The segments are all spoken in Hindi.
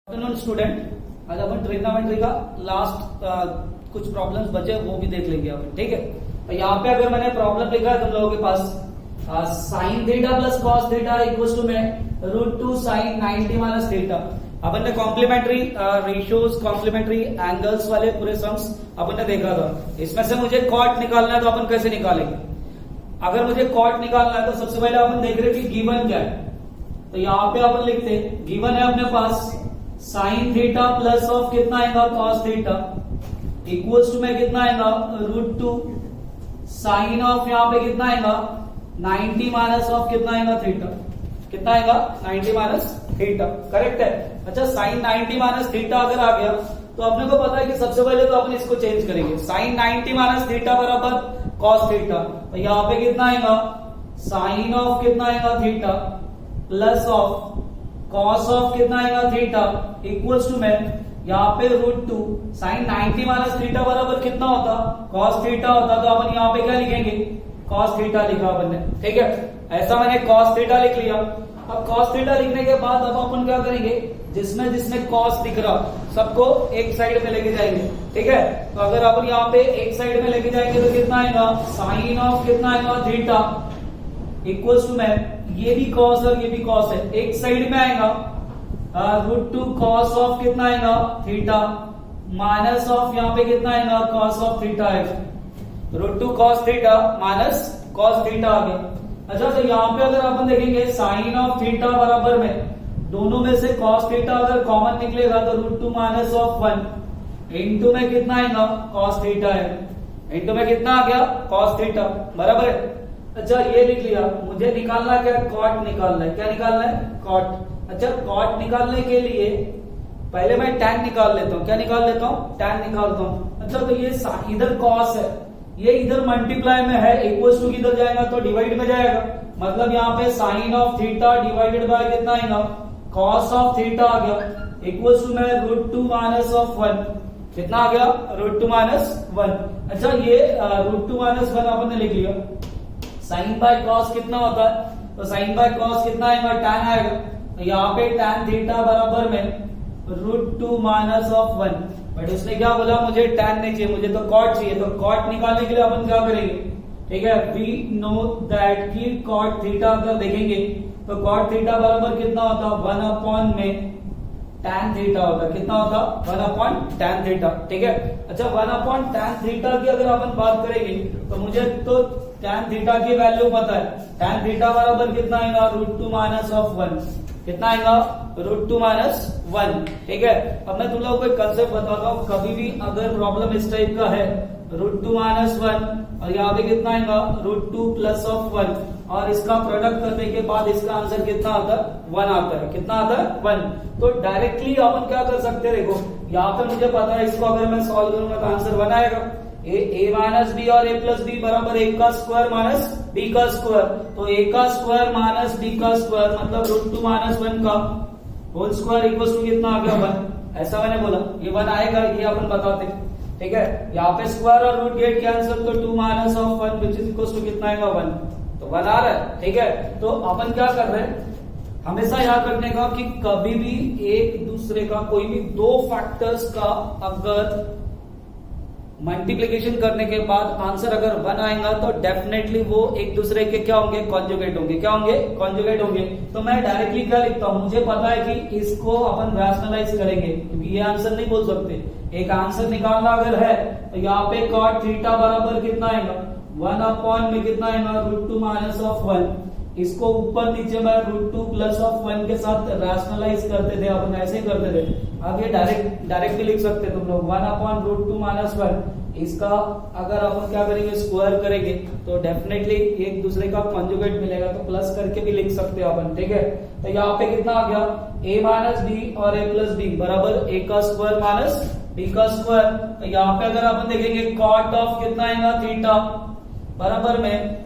स्टूडेंट, आज अपन ट्रिग्नोमेट्री का लास्ट कुछ प्रॉब्लम्स बचे वो भी देख लेंगे अपन। ठीक है, तो यहाँ पे अगर मैंने प्रॉब्लम लिखा है तुम लोगों के पास sine theta plus cos theta equals to में √2 साइन 90 माइनस थीटा। अपन ने कॉम्प्लीमेंट्री रेशियोज, कॉम्प्लीमेंट्री एंगल्स वाले पूरे सम्स अपन ने देखा था। इसमें से मुझे कॉट निकालना है तो अपन कैसे निकालेंगे? अगर मुझे कॉट निकालना है तो सबसे पहले अपन देख रहे कि गिवन क्या है। तो यहाँ पे अपन लिखते गिवन है अपने पास साइन थीटा प्लस ऑफ कितना आएगा कॉस थीटा इक्वल्स टू में कितना आएगा √2 साइन ऑफ यहाँ पे कितना आएगा 90 माइनस ऑफ कितना आएगा थीटा। कितना आएगा 90 माइनस थीटा। करेक्ट है। अच्छा, साइन 90 माइनस थीटा अगर आ गया तो अपने को पता है कि सबसे पहले तो अपन इसको चेंज करेंगे। साइन 90 माइनस थीटा बराबर कॉस थीटा, तो यहाँ पे कितना आएगा साइन ऑफ कितना आएगा theta plus of cos of कितना आएगा थीटा इक्वल्स टू में यहाँ पे √2 साइन 90 माइनस थीटा बराबर कितना होता कॉस थीटा होता। तो अपन यहाँ पे क्या लिखेंगे कॉस थीटा लिखा अपन ने। ठीक है, ऐसा मैंने कॉस थीटा लिख लिया। अब कॉस थीटा लिखने के बाद अब अपन क्या करेंगे, जिसमें जिसमें कॉस दिख रहा सबको एक साइड में लेके जाएंगे। ठीक है, तो अगर अपन यहाँ पे एक साइड में लेके जाएंगे तो कितना आएगा साइन ऑफ कितना आएगा थीटा इक्वल्स टू में ये भी कॉस और ये भी कॉस है, एक साइड में आएगा √2 कॉस ऑफ कितना आएगा थीटा माइनस ऑफ यहाँ पे कितना आएगा कॉस ऑफ थीटा आएगा। √2 cos theta minus cos theta आ गया। अच्छा, तो यहाँ पे अगर अपन देखेंगे साइन ऑफ थीटा बराबर में दोनों में से कॉस थीटा अगर कॉमन निकलेगा तो √2 माइनस ऑफ 1 इंटू में कितना आएगा कॉस थीटा है, इंटू में कितना आ गया कॉस थीटा बराबर है। अच्छा, ये लिख लिया। मुझे निकालना क्या है कॉट निकालना है। क्या निकालना है कॉट। अच्छा, कॉट निकालने के लिए पहले मैं टैन निकाल लेता हूँ। क्या निकाल लेता हूँ टैन निकालता हूँ। अच्छा, तो ये इधर कॉस है, ये इधर मल्टीप्लाई में है, इक्वल्स टू किधर जाएगा तो डिवाइड में जाएगा। मतलब यहाँ पे sine of theta divided by कितना आएगा कॉस ऑफ थीटा आ गया इक्वल्स टू में √2 माइनस ऑफ 1 कितना आ गया √2 माइनस 1। अच्छा, ये √2 माइनस 1 अपन ने लिख लिया। साइन बाय कॉस कितना होता है तो साइन बाय कॉस कितना आएगा टैन आएगा। तो यहाँ पे टैन थीटा बराबर में √2 माइनस ऑफ 1। बट उसने क्या बोला मुझे टैन नहीं चाहिए, मुझे तो कॉट चाहिए। तो कॉट निकालने के लिए अपन क्या करेंगे, ठीक है, वी नो दैट की कॉट थीटा अगर देखेंगे तो कॉट थीटा बराबर कितना होता 1 अपॉन में टैन थीटा होता। कितना होता 1 अपॉन टैन थीटा। ठीक है। अच्छा, 1 अपॉन टैन थीटा की अगर अपन बात करेंगे तो मुझे तो टैन थीटा की वैल्यू पता है। टैन थीटा बराबर कितना आएगा √2 माइनस ऑफ 1। कितना आएगा √2 माइनस 1। ठीक है, अब मैं तुम लोगों को एक कंसेप्ट बताता हूँ। कभी भी अगर प्रॉब्लम इस टाइप का है √2 माइनस 1 और यहाँ पे कितना आएगा √2 प्लस ऑफ 1 और इसका प्रोडक्ट करने के बाद इसका आंसर कितना आता है 1 आता है। कितना आता है 1। तो डायरेक्टली अपन क्या कर सकते हैं, देखो यहाँ पे मुझे पता है इसको अगर मैं सॉल्व करूंगा तो आंसर 1 आएगा। a माइनस बी और a प्लस बी बराबर a का स्क्वायर माइनस b का स्क्वायर। तो a का स्क्वायर माइनस b का स्क्वायर मतलब √2 माइनस 1 का होल स्क्वायर इक्वल टू कितना आ गया 1। ऐसा मैंने बोला ये 1 आएगा, ये अपन बताते। ठीक है, यहाँ पे स्क्वायर और रूट गेट कैंसिल तो 2 minus of 1 which is equal to कितना आएगा 1। तो 1 आ रहा है। ठीक है, तो अपन क्या कर रहे हैं, हमेशा याद रखने का कि कभी भी एक दूसरे का कोई भी दो फैक्टर्स का अगर मल्टीप्लिकेशन करने के बाद आंसर अगर 1 आएगा तो डेफिनेटली वो एक दूसरे के क्या होंगे कॉन्जुगेट होंगे। क्या होंगे कॉन्जुगेट होंगे। तो मैं डायरेक्टली क्या लिखता हूं, मुझे पता है कि इसको अपन रैशनलाइज करेंगे क्योंकि ये आंसर नहीं बोल सकते। एक आंसर निकालना अगर है तो यहाँ पे कॉट थीटा बराबर कितना आएगा 1 अपॉन में कितना आएगा √2 माइनस ऑफ 1। इसको ऊपर नीचे में √2 प्लस ऑफ 1 के साथ रैशनलाइज करते थे अपन, ऐसे करते थे। अब ये डायरेक्ट भी लिख सकते तुम लोग 1 अपॉन √2 माइनस 1। इसका अगर अपन क्या करेंगे स्क्वायर करेंगे तो डेफिनेटली एक दूसरे का कॉन्जुगेट मिलेगा, तो प्लस करके भी लिख सकते हो अपन। ठीक है, तो यहाँ पे कितना आ गया a माइनस बी और a प्लस बी बराबर a का स्क्वायर माइनस b का स्क्वायर। तो यहाँ पे अगर अपन देखेंगे कॉट ऑफ कितना आएगा थीटा बराबर में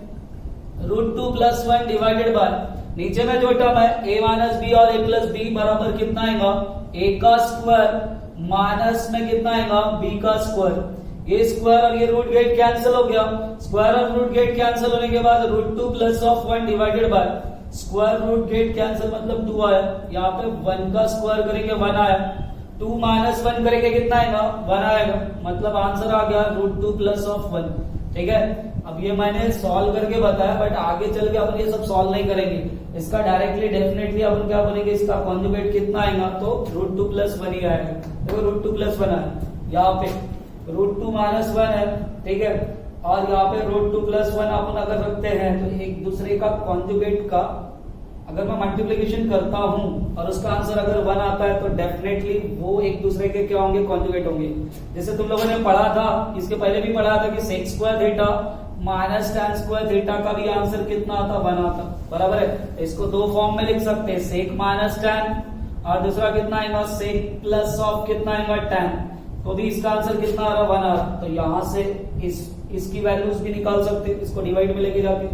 √2 प्लस 1 डिवाइडेड बाय नीचे में जो टर्म है a माइनस बी और a प्लस बी बराबर कितना आएगा a का स्क्वायर माइनस में कितना आएगा b का स्क्वायर। ये स्क्वायर और ये रूट गेट कैंसिल हो गया। स्क्वायर और रूट गेट कैंसिल होने के बाद √2 plus of 1 divided by square root get cancel मतलब 2 आया, यहाँ पे 1 का स्क्वायर करेंगे 1 आया, 2 माइनस 1 करेंगे कितना आएगा 1 आएगा, मतलब आंसर आ गया √2 प्लस ऑफ 1। ठीक है, अब ये मैंने सॉल्व करके बताया, बट आगे चल के अपन ये सब सॉल्व नहीं करेंगे, इसका डायरेक्टली डेफिनेटली अपन क्या बनेंगे, इसका कॉन्जुगेट कितना आएगा तो √2 प्लस 1 ही आएगा। देखो √2 प्लस 1 आया, यहाँ पे √2 माइनस 1 है, ठीक है, और यहाँ पे √2 प्लस 1 अपन अगर रखते हैं तो एक दूसरे का कॉन्जुगेट का अगर मैं मल्टीप्लिकेशन करता हूं और उसका आंसर अगर 1 आता है तो डेफिनेटली वो एक दूसरे के क्या होंगे, कॉन्जुगेट होंगे। जैसे तुम लोगों ने पढ़ा था, इसके पहले भी पढ़ा था कि sec square theta minus tan square theta का भी आंसर कितना आता 1 आता, बराबर है। इसको दो फॉर्म में लिख सकते हैं, सेक माइनस tan और दूसरा कितना आएगा सेक प्लस ऑफ कितना आएगा tan, तो भी इसका आंसर कितना आ रहा 1 आ रहा। तो यहां से इसकी वैल्यूज भी निकाल सकते, इसको डिवाइड में लेके जाके,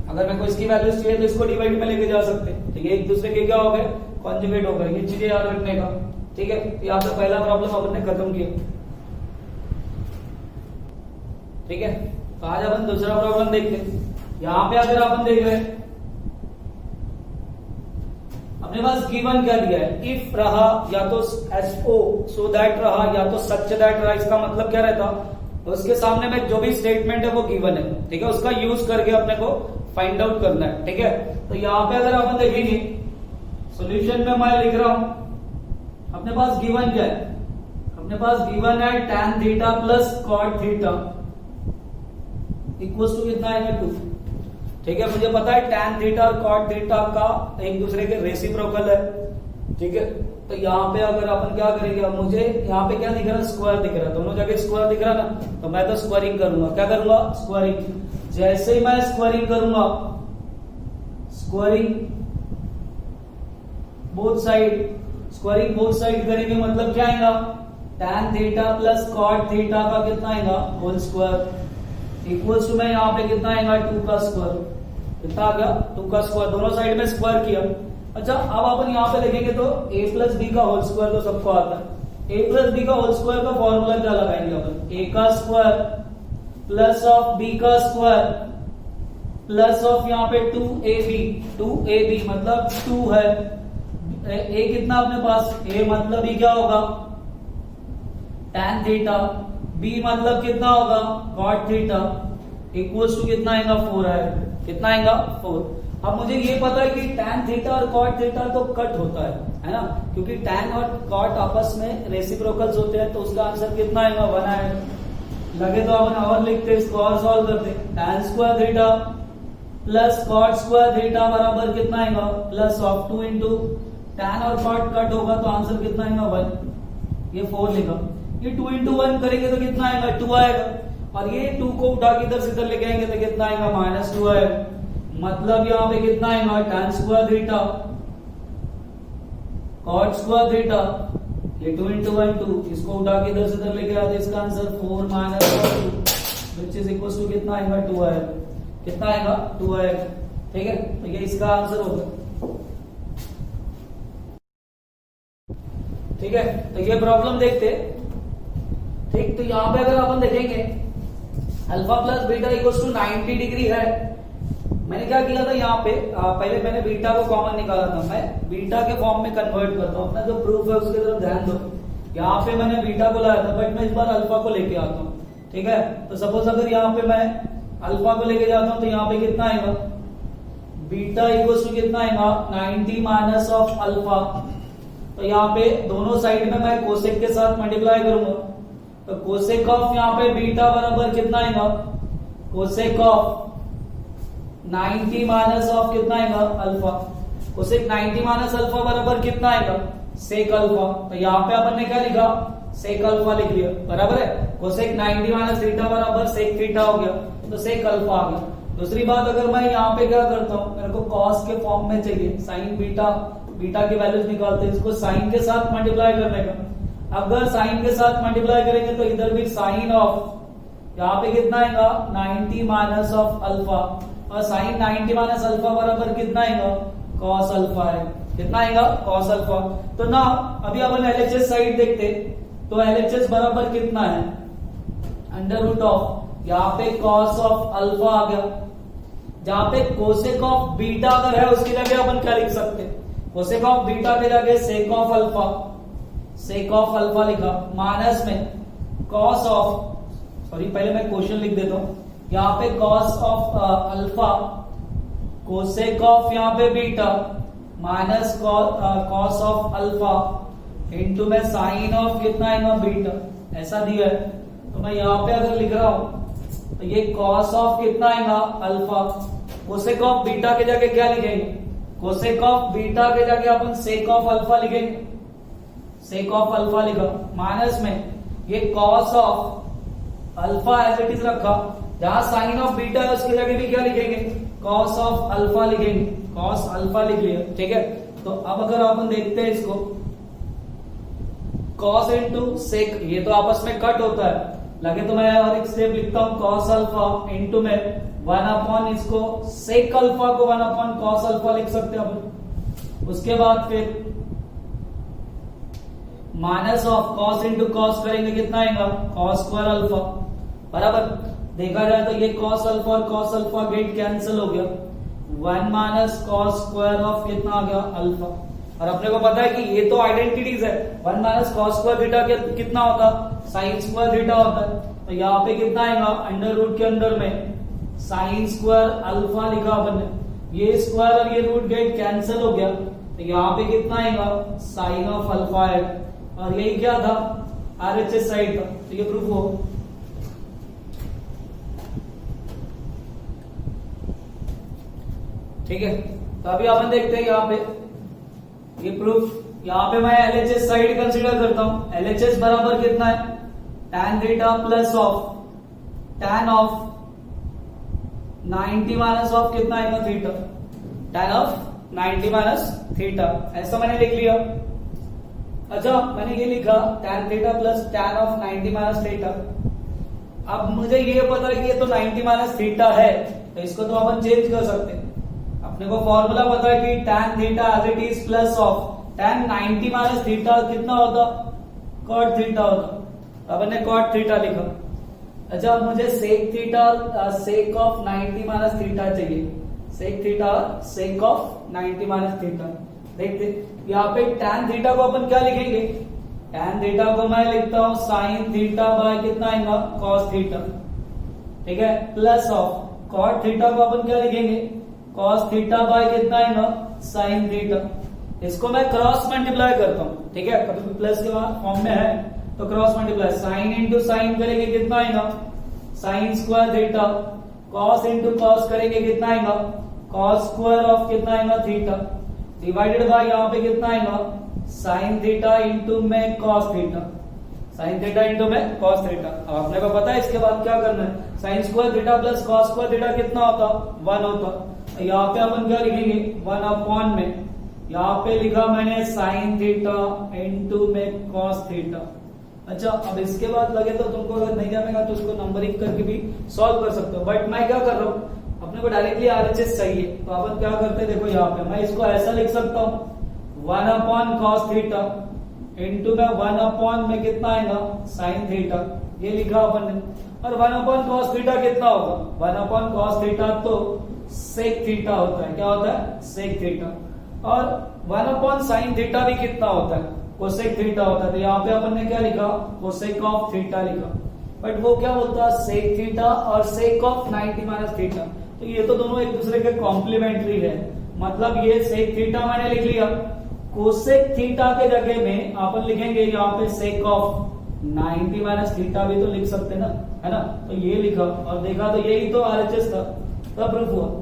अगर मेरे को इसकी वैल्यूज चाहिए तो इसको डिवाइड में लेके जा सकते हैं। ठीक है, एक दूसरे के क्या हो गए, कॉन्जुगेट हो गए, ये चीजें याद रखने का। ठीक है, यहाँ पे पहला प्रॉब्लम अपन ने खत्म किया। ठीक है, तो आज अपन दूसरा प्रॉब्लम देखते हैं। यहाँ पे अगर अपन देख रहे हैं अपने पास गिवन क्या दिया है, इफ रहा या तो SO सो दैट रहा या तो सच दैट रहा, इसका मतलब क्या रहता, उसके सामने में जो भी स्टेटमेंट है वो गिवन है। ठीक है, उसका यूज करके अपने को फाइंड आउट करना है। ठीक है, तो यहाँ पे अगर अपन देखेंगे सॉल्यूशन में मैं लिख रहा हूं, अपने पास गिवन क्या है, अपने पास गिवन है tan theta plus cot theta equals to कितना आएगा 2। ठीक है, मुझे पता है tan थीटा और cot थीटा का एक दूसरे के रेसिप्रोकल है। ठीक है, तो यहाँ पे अगर अपन क्या करेंगे, अब मुझे यहाँ पे क्या दिख रहा है, स्क्वायर दिख रहा है, दोनों जगह स्क्वायर दिख रहा है ना, तो मैं तो स्क्वायरिंग करूंगा। क्या करूंगा, स्क्वायरिंग। जैसे ही मैं स्क्वायरिंग करूंगा, squaring both side, squaring both side करेंगे मतलब क्या आएगा, tan theta plus cot theta का कितना आएगा होल स्क्वायर इक्वल्स टू में यहाँ पे कितना आएगा 2 का स्क्वायर, कितना आ गया 2 का स्क्वायर, दोनों साइड में स्क्वायर किया। अच्छा, अब अपन यहाँ पे देखेंगे तो a प्लस बी का होल स्क्वायर तो सबको आता है, a प्लस बी का होल स्क्वायर का फॉर्मूला क्या लगाएंगे अपन, a का स्क्वायर प्लस ऑफ b का स्क्वायर प्लस ऑफ यहाँ पे 2ab मतलब 2 है, a कितना अपने पास, a मतलब ही क्या होगा tan थीटा, b मतलब कितना होगा cot थीटा इक्वल्स टू कितना आएगा 4 है, कितना आएगा 4। अब मुझे ये पता है कि tan थीटा और cot थीटा तो कट होता है ना, क्योंकि tan और cot आपस में रेसिप्रोकल्स होते हैं, तो उसका आंसर कितना आएगा 1 आएगा। लगे तो अपन और लिखते हैं, इसको और सॉल्व करते हैं, tan square theta plus cot square theta बराबर कितना आएगा प्लस ऑफ 2 इंटू tan और cot कट होगा तो आंसर कितना आएगा 1, ये 4 लिखा, ये 2 इंटू 1 करेंगे तो कितना आएगा 2 आएगा, और ये 2 को उठा के इधर से इधर लेके आएंगे तो कितना आएगा -2 आएगा, मतलब यहाँ पे कितना आएगा tan square theta cot square theta, ये 2 इंटू 1 2, इसको उठा के इधर से इधर लेके आते, इसका answer 4 -2 which is equal to कितना आएगा 2 आएगा, कितना आएगा 2 आएगा। ठीक है, तो ये इसका आंसर होगा। ठीक है, तो ये प्रॉब्लम देखते। ठीक, तो यहाँ पे अगर अपन देखेंगे alpha plus beta equal to 90 degree है, मैंने क्या किया था यहाँ पे, पहले मैंने बीटा को कॉमन निकाला था, मैं बीटा के फॉर्म में कन्वर्ट करता हूँ, अपना जो प्रूफ है उसकी तरफ ध्यान दो। यहाँ पे मैंने बीटा को लाया था, बट मैं इस बार अल्फा को लेके आता हूँ। ठीक है, तो सपोज अगर यहाँ पे मैं अल्फा को लेके जाता हूँ तो यहाँ पे कितना आएगा, बीटा इक्वल टू कितना आएगा 90 माइनस ऑफ अल्फा, तो यहाँ पे दोनों साइड में मैं कोसेक के साथ मल्टीप्लाई करूंगा, तो कोसेक ऑफ यहाँ पे बीटा बराबर कितना आएगा, कोसेक ऑफ 90 माइनस ऑफ कितना आएगा अल्फा, कोसेक 90 माइनस अल्फा बराबर कितना आएगा सेक अल्फा, तो यहाँ पे अपन ने क्या लिखा सेक अल्फा लिख लिया, बराबर है। कोसेक 90 माइनस थीटा बराबर सेक थीटा हो गया, तो सेक अल्फा आ गया। दूसरी बात, अगर मैं यहाँ पे क्या करता हूँ, मेरे को कॉस के फॉर्म में चाहिए, साइन बीटा, बीटा की वैल्यूज निकालते हैं, इसको साइन के साथ मल्टीप्लाई करने का। अगर साइन के साथ मल्टीप्लाई करेंगे तो इधर भी साइन ऑफ, यहाँ पे कितना आएगा 90 माइनस ऑफ अल्फा, और साइन 90 माइनस अल्फा बराबर कितना आएगा कॉस अल्फा है, कितना आएगा कॉस अल्फा। तो ना अभी अपन एलएचएस साइड देखते, तो एलएचएस बराबर कितना है अंडर रूट ऑफ, यहाँ पे कॉस ऑफ अल्फा आ गया जहां पे कोसेक ऑफ बीटा अगर है उसकी जगह अपन क्या लिख सकते हैं, कोसेक ऑफ बीटा की जगह सेक ऑफ अल्फा लिखा, माइनस में कॉस ऑफ, सॉरी पहले मैं क्वेश्चन लिख देता हूं, यहाँ पे cos of alpha, cosec of यहाँ पे beta, minus cos of alpha into में साइन ऑफ कितना आएगा बीटा, ऐसा दिया है। तो मैं यहाँ पे अगर लिख रहा हूं तो ये कॉस ऑफ कितना आएगा अल्फा, कोसेक ऑफ बीटा के जगह क्या लिखेंगे, कोसेक ऑफ बीटा के जगह अपन सेक ऑफ अल्फा लिखेंगे, सेक ऑफ अल्फा लिखा, माइनस में ये cos of alpha as it is रखा, जहां साइन ऑफ बीटा है उसकी जगह भी क्या लिखेंगे, कॉस ऑफ अल्फा लिखेंगे, कॉस अल्फा लिख लिया, ठीक है। तो अब अगर अपन देखते हैं इसको, कॉस इंटू सेक, ये तो आपस में कट होता है, लगे तो मैं और एक स्टेप लिखता हूं, कॉस अल्फा इंटू में 1 अपॉन इसको सेक अल्फा को 1 अपॉन कॉस अल्फा लिख सकते हैं अपन। उसके बाद फिर minus of cos into cos करेंगे, कितना आएगा कॉस स्क्वायर अल्फा, बराबर। देखा जाए तो ये कॉस अल्फा और कॉस अल्फा गेट कैंसिल हो गया, 1 माइनस कॉस स्क्वायर ऑफ कितना आ गया अल्फा। और अपने को पता है कि ये तो आइडेंटिटीज है, 1 माइनस कॉस स्क्वायर थीटा कितना होता, साइन स्क्वायर थीटा होता है। तो यहाँ पे कितना आएगा, अंडर रूट के अंदर में साइन स्क्वायर अल्फा लिखा अपन ने, ये स्क्वायर और ये रूट गेट कैंसिल हो गया, तो यहाँ पे कितना आएगा साइन ऑफ अल्फा है, और यही क्या था आरएचएस साइड था, तो ये प्रूफ हो। ठीक है, तो अभी अपन देखते हैं यहाँ पे ये प्रूफ, यहाँ पे मैं एलएचएस साइड कंसीडर करता हूं, एलएचएस बराबर कितना है tan theta plus of tan of 90 minus of कितना आएगा theta, tan of 90 minus theta, ऐसा मैंने लिख लिया। अच्छा मैंने ये लिखा tan theta plus tan of 90 minus theta. अब मुझे ये पता है कि ये तो 90 माइनस थीटा है, तो इसको तो अपन चेंज कर सकते हैं। अपने को फॉर्मूला पता है कि tan theta as it is plus of tan 90 minus theta कितना होता, cot थीटा होता, अपन ने cot थीटा लिखा। अच्छा अब मुझे sec theta sec of 90 minus theta चाहिए, sec theta sec of 90 minus theta. देखते यहाँ पे tan थीटा को अपन क्या लिखेंगे, tan थीटा को मैं लिखता हूं साइन थीटा बाय कितना आएगा cos थीटा, ठीक है, प्लस ऑफ cot थीटा को अपन क्या लिखेंगे cos थीटा बाय कितना आएगा साइन थीटा। इसको मैं क्रॉस मल्टीप्लाई करता हूं, ठीक है, प्लस के बाद फॉर्म में है तो cross multiply, sine into sine करेंगे कितना आएगा sine square theta, cos into cos करेंगे कितना आएगा कॉस स्क्वायर ऑफ कितना आएगा थीटा, डिवाइडेड बाय यहाँ पे कितना आएगा साइन थीटा इंटू में cos theta, sign theta into में कॉस थीटा। अब अपने को पता है इसके बाद क्या करना है, sine square theta plus cos square theta कितना होता 1 होता, यहाँ पे अपन क्या लिखेंगे 1 अपॉन में, यहाँ पे लिखा मैंने साइन थीटा इंटू में कॉस थीटा। अच्छा अब इसके बाद लगे तो तुमको अगर नहीं जानेगा तो उसको नंबरिंग करके भी सॉल्व कर सकते हो, बट मैं क्या कर रहा हूँ अपने को डायरेक्टली आरएचएस चाहिए, तो अपन क्या करते हैं देखो यहाँ पे मैं इसको ऐसा लिख सकता हूँ 1 अपॉन कॉस थीटा इंटू में 1 अपॉन में कितना आएगा साइन थीटा, ये लिखा अपन ने, और 1 अपॉन कॉस थीटा कितना होगा 1 अपॉन कॉस थीटा तो सेक थीटा होता है, क्या होता है सेक थीटा, और 1 अपॉन साइन थीटा भी कितना होता है कोसेक थीटा होता है। तो यहाँ पे अपन ने क्या लिखा कोसेक ऑफ थीटा लिखा, बट वो क्या बोलता है सेक थीटा और सेक ऑफ 90 माइनस थीटा, तो ये तो दोनों एक दूसरे के कॉम्प्लीमेंट्री है, मतलब ये सेक थीटा मैंने लिख लिया, कोसेक थीटा के जगह में अपन लिखेंगे यहाँ पे सेक ऑफ 90 माइनस थीटा भी तो लिख सकते ना, है ना, तो ये लिखा और देखा तो यही तो आरएचएस था, तब प्रूफ हुआ।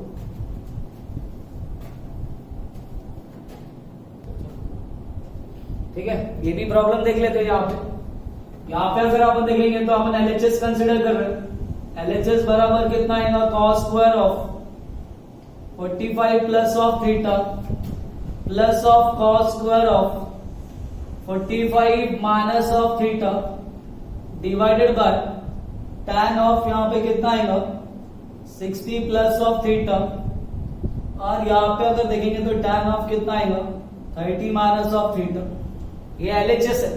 ठीक है, ये भी प्रॉब्लम देख लेते हैं यहाँ पे अगर अपन देखेंगे तो अपन एलएचएस कंसीडर कर रहे हैं, एलएचएस बराबर कितना आएगा cos square of 45 plus of theta plus of cos square of 45 minus of theta divided bye tan of यहाँ पे कितना आएगा 60 प्लस ऑफ थीटा, और यहाँ पे अगर देखेंगे तो tan ऑफ कितना आएगा 30 माइनस ऑफ थीटा। ये एलएचएस है,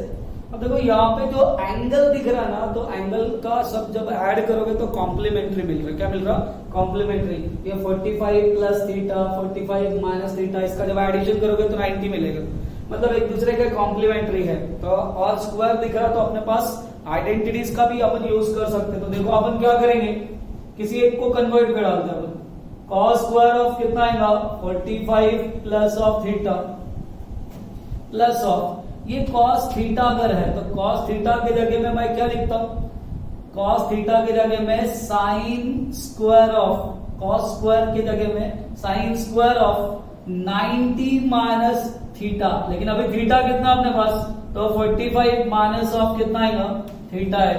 अब देखो यहाँ पे जो एंगल दिख रहा है ना, तो एंगल का सब जब ऐड करोगे तो कॉम्प्लीमेंट्री मिल रहा है। क्या मिल रहा? कॉम्प्लीमेंट्री। ये 45 प्लस थीटा, 45 माइनस थीटा, इसका जब एडिशन करोगे तो 90 मिलेगा। मतलब एक दूसरे के कॉम्प्लीमेंट्री है। तो और स्क्वायर दिख रहा तो अपने पास आइडेंटिटीज का भी अपन यूज कर सकते हैं। तो देखो अपन क्या करेंगे, किसी एक को कन्वर्ट कर डालते हैं अपन। कॉस स्क्वायर ऑफ कितना आएगा? 45 plus of theta plus of, ये कॉस थीटा अगर है तो कॉस थीटा की जगह में मैं क्या लिखता हूं? कॉस थीटा की जगह में sine square of, cos square की जगह में sine square of 90 minus theta. लेकिन अभी थीटा कितना अपने पास? तो 45 माइनस ऑफ कितना आएगा? थीटा है।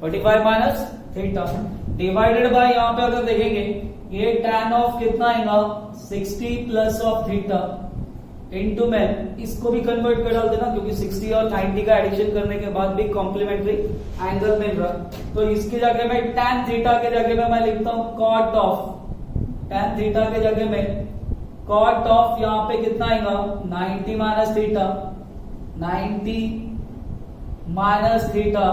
45 माइनस थीटा डिवाइडेड बाय, यहां पे अगर देखेंगे ये tan ऑफ कितना आएगा? 60 प्लस ऑफ थीटा इनटू में इसको भी कन्वर्ट कर डाल देना, क्योंकि 60 और 90 का एडिशन करने के बाद भी कॉम्प्लीमेंट्री एंगल मिल रहा। तो इसकी जगह में tan थीटा के जगह में मैं लिखता हूं cot ऑफ, tan थीटा के जगह में cot ऑफ, यहां पे कितना आएगा? 90 माइनस थीटा, 90 माइनस थीटा,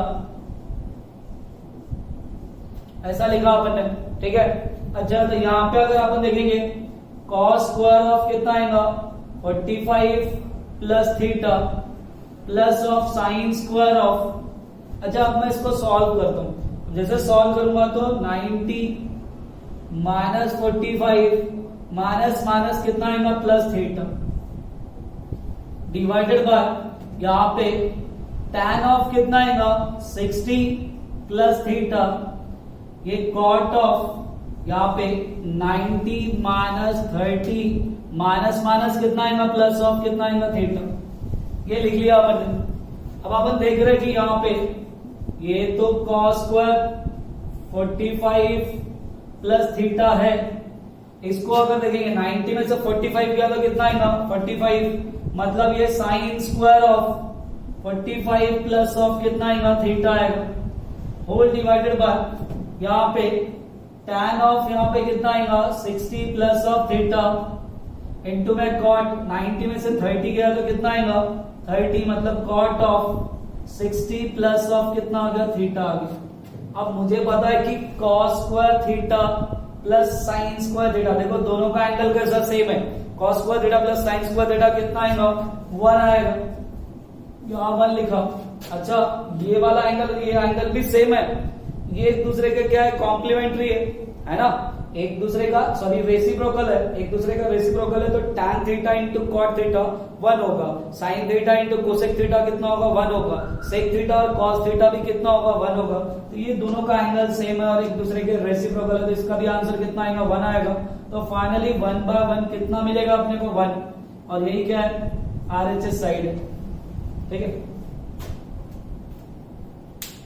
ऐसा लिखा अपन ने। ठीक है। अच्छा, तो यहां पे अगर अपन देखेंगे cos स्क्वायर ऑफ कितना आएगा? 45 plus theta plus of sine square of. अच्छा, अब मैं इसको सॉल्व करता हूं। जैसे सॉल्व करूंगा तो 90 माइनस 45 माइनस माइनस कितना आएगा? प्लस थीटा डिवाइडेड बाय, यहां पे tan ऑफ कितना आएगा? 60 प्लस थीटा, ये cot ऑफ यहाँ पे 90 माइनस 30 माइनस माइनस कितना आएगा? प्लस ऑफ कितना आएगा? थीटा। ये लिख लिया अपन ने। अब अपन देख रहे हैं कि यहाँ पे ये तो cos स्क्वायर 45 प्लस थीटा है। इसको अगर देखेंगे 90 में से 45 किया तो कितना आएगा? 45, मतलब ये sine square of 45 plus of कितना आएगा? थीटा आएगा, होल डिवाइडेड बाय, यहाँ पे tan ऑफ यहाँ पे कितना आएगा? 60 प्लस ऑफ थीटा इंटू में cot, 90 में से 30 गया तो कितना आएगा? 30, मतलब cot ऑफ 60 प्लस ऑफ कितना आ गया? थीटा आ गया। अब मुझे पता है कि cos square theta plus sine square theta, देखो दोनों का एंगल कैसा सेम है। cos square theta plus sine square theta कितना आएगा? 1 आएगा, यहाँ 1 लिखा। अच्छा, ये वाला एंगल, ये एंगल भी सेम है, ये एक दूसरे के क्या है? कॉम्प्लीमेंट्री है ना? एक दूसरे का सॉरी रेसिप्रोकल है, एक दूसरे का रेसिप्रोकल है। तो tan theta into cot theta 1 होगा, sine theta into cosec theta कितना होगा? 1 होगा, सेक थीटा और कॉस थीटा भी कितना होगा? 1 होगा। तो ये दोनों का एंगल सेम है और एक दूसरे के रेसिप्रोकल है, तो इसका भी आंसर कितना आएगा? 1 आएगा। तो फाइनली 1/1 कितना मिलेगा अपने को? 1। और यही क्या है? RHS साइड है। ठीक है।